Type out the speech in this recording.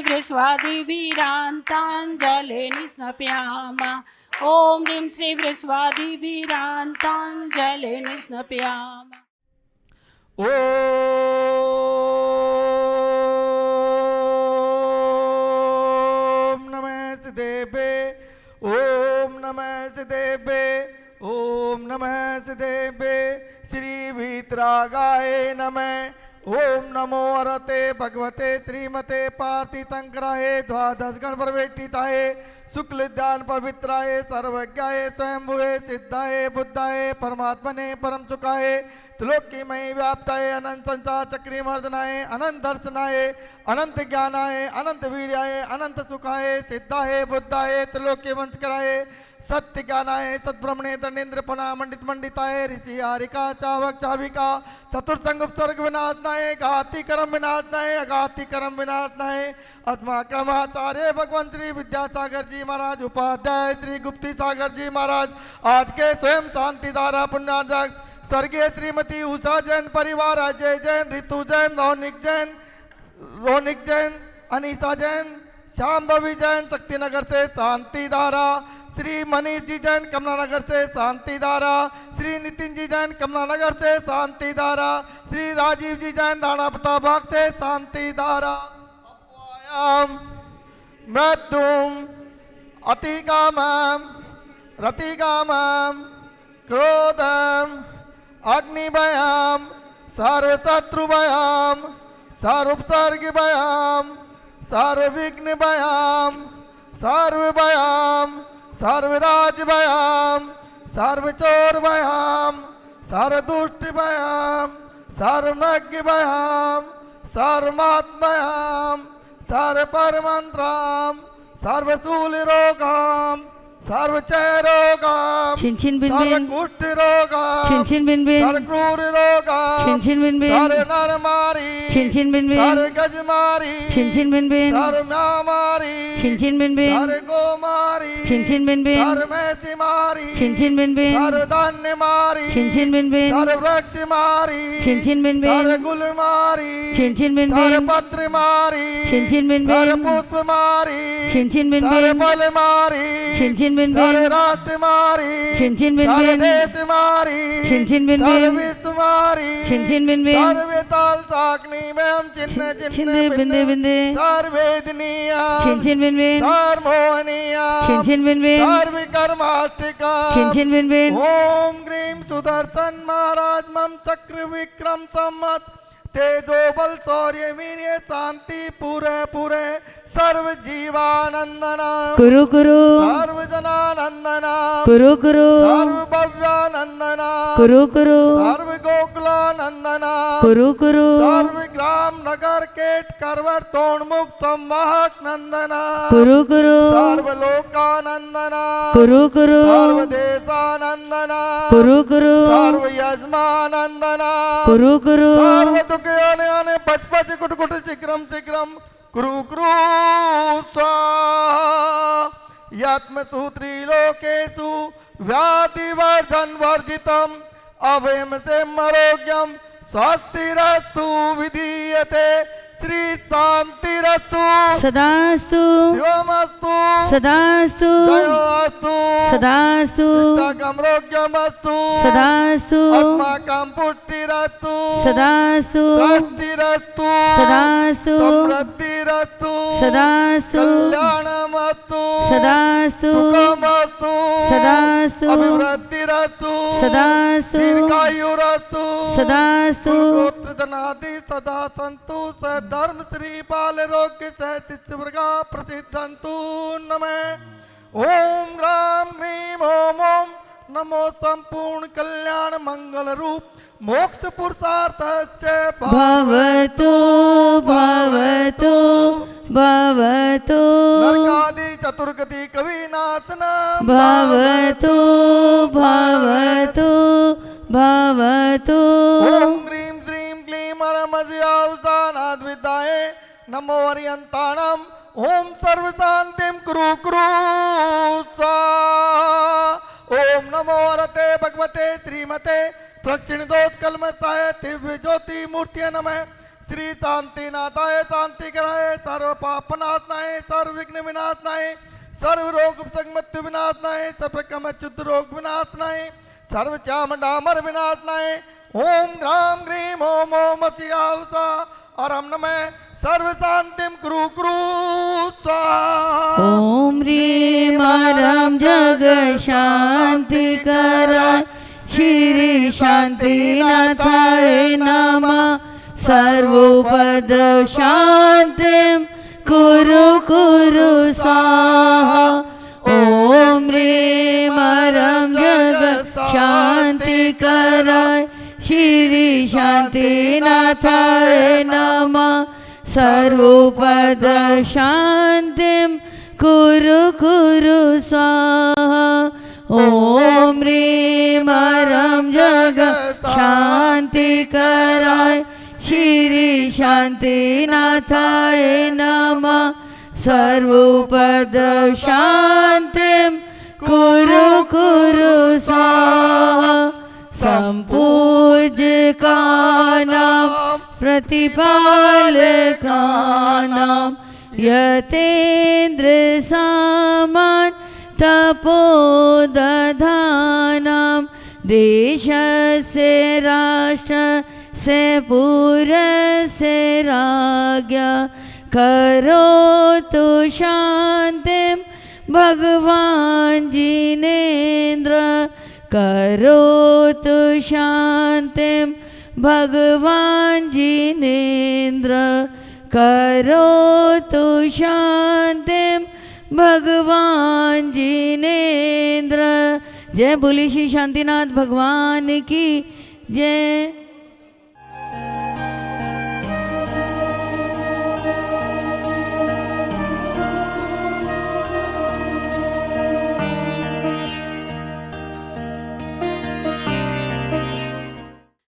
वृस्वादिभिरान्ताञ्जलिर्निस्नपयामः ॐ ह्रीं श्री वृस्वादिभिरान्ताञ्जलिर्निस्नपयामः ओम नमः सिद्धेभ्ये ओम नमः सिद्धेभ्ये ओम नमः सिद्धेभ्ये श्री वीतरागाय नमः ओम नमो अरते भगवते श्रीमते पार्थितंकराय द्वादश गणप्रवेष्टिताय शुक्ल ज्ञान पवित्राय सर्वज्ञाय स्वयंभुवे सिद्धाय बुद्धाय परमात्मने परम सुखाय त्रिलोकीमय व्याप्ताय अनंत संसार चक्री मर्दनाय अनंत दर्शनाय अनंत ज्ञानाय अनंत वीर्याय अनंत सुखाय सिद्धाय बुद्धाय त्रिलोकी वंशकराय सत्य ज्ञानाय सद्ब्रह्मणे तनेन्द्रपणा मंडित मंडिताय ऋषि हारिका चावक चाविका चतुर्संग उपसर्ग विनाशनाय घाती कर्म विनाशनाय अघाती कर्म विनाशनाय अस्माकम आचार्य भगवान श्री विद्यासागर जी महाराज उपाध्याय श्री गुप्ती सागर जी महाराज आज के स्वयं शांति धारा पुण्यार्जक स्वर्गीय श्रीमती उषा जैन परिवार अजय जैन ऋतु जैन रोनिक जैन अनीसा जैन श्याम भवी जैन शक्तिनगर से शांति धारा श्री मनीष जी जैन कमलानगर से शांति धारा श्री नितिन जी जैन कमलानगर से शांति धारा श्री राजीव जी जैन राणा प्रतापबाग से शांति धारा मृत्युम अतिकामम रतिकामम क्रोधम अग्निभयाम सर्वशत्रुभयाम सर्वोपसर्गभयाम सर्वविघ्नभयाम सर्वभयाम सर्वराजभयाम सर्वचोरभयाम सर्वदुष्टभयाम सर्वज्ञभयाम सर्वमात्मयाम सर्वपरमंत्राम सर्वशूलरोगाम सर्वचयरोगाम छिन छिन बिन बिन सर्वकुष्ठरोगाम छिन छिन बिन बिन सर्वक्रूररोगाम छिन छिन बिन बिन सर्वनरमारी छिन छिन बिन बिन सर्वगजमारी छिन छिन बिन बिन सर्वनामारी छिन छिन बिन बिन सर्वगोमारी छिन छिन बिन बिन सर्वमैसिमारी छिन छिन बिन बिन सर्वधान्यमारी छिन छिन बिन बिन सर्ववृक्षमारी छिन छिन बिन बिन सर्वगुलमारी छिन छिन बिन बिन सर्वपत्रमारी छिन छिन बिन बिन सर्वपुष्पमारी छिन छिन बिन बिन सर्वफलमारी छिन छिन बिन बिन सर्वराष्ट्रमारी छिन छिन बिन बिन सर्वदेशमारी छिन छिन बिन बिन सर्वविश्वमारी छिन छिन बिन बिन सर्वताल साग्नि में हम चिन्ह छिन बिंदे बिंदे सर्वेदनीया छिन छिन बिन बिन सर्वमोहनीया छिन छिन बिन बिन सर्वकर्माष्टिका छिन छिन बिन बिन ओम ग्रीम सुदर्शन महाराज मम चक्र विक्रम सम्मत तेजो बल शौर्य वीर्य शांति पूरे पूरे सर्व जीवानंदना कुरु कुरु सर्व जनानंदना कुरु कुरु सर्व भव्यानंदना कुरु कुरु सर्व गोकुलानंदना कुरु कुरु सर्व ग्राम नगर केट करवट तोणमुख संवाहक नंदना कुरु कुरु सर्व लोकानंदना कुरु कुरु सर्व देशानंदना कुरु कुरु सर्व यजमानंदना कुरु कुरु सर्व दुख आने पच पच कुट कुट शीघ्रम शीघ्रम कुरु कुरु स्वाहा यात्मसूत्री लोकेषु व्याधिवर्धन वर्जितम अभयम से मरोग्यम स्वस्तिरस्तु विधीयते श्री शांतिरस्तु सदास्तु शिवमस्तु सदास्तु जयोस्तु सदास्तु तकमरोग्यमस्तु सदास्तु अस्माकं पुष्टिरस्तु सदास्तु स्वस्तिरस्तु सदास्तु समृद्धिरस्तु सदास्तु कल्याणमस्तु सदास्तु सुखमस्तु सदास्तु अभिवृद्धिरस्तु सदास्तु दीर्घायुरस्तु सदास्तु गोत्रधनादि सदा सन्तु सधर्म श्री बाल रोग्य सह शिष्य वर्गा प्रसिद्धन्तु नमः ओम ग्राम ग्रीम ओम ओम नमो संपूर्ण कल्याण मंगल रूप मोक्ष पुरुषार्थस्य भवतु भवतु भवतु नरकादि चतुर्गति कविनाशन भवतु भवतु भवतु ओम ग्रीम श्रीम क्लीम परमज्ञावसानाद्विदाय नमो अर्यन्ताणम् ओम सर्व शांतिम कुरु कुरु स्वाहा ओम नमो वरते भगवते श्रीमते प्रक्षिण दोष कलमसाय दिव्य ज्योति मूर्ति नमः श्री शांतिनाथाय शांति कराय सर्व पाप नाशनाय सर्व विघ्न विनाशनाय सर्व रोग मृत्यु विनाशनाय सर्व कम शुद्ध रोग विनाशनाय सर्व चामडामर विनाशनाय ओम ग्राम ग्रीम ओम ओम शिवासा अरम नमः सर्व शांतिम कुरु कुरु स्वाहा ओम ह्रीं रं जग शांति कराय श्री शांतिनाथाय नमः सर्वोपद्रव शांतिं कुरु कुरु स्वाहा ओम ह्रीं रं जग शांति कराय श्री शांतिनाथाय नमः सर्वोपद्रव शांतिं कुरु कुरु स्वाहा ओम ह्रीं रं जग शांति कराय श्री शांतिनाथाय नमः सर्वोपद्रव शांतिं कुरु कुरु स्वाहा संपूज्यकानां प्रतिपालकानां यतेन्द्र सामान तपोदधानां देशस्य राष्ट्रस्य पुरस्य राज्ञा करोतु शान्तिं भगवान् जिनेन्द्र करोतु शान्तिं भगवान् जिनेन्द्र करोतु शान्तिं भगवान् जिनेन्द्र। जय बोली श्री शांतिनाथ भगवान की जय।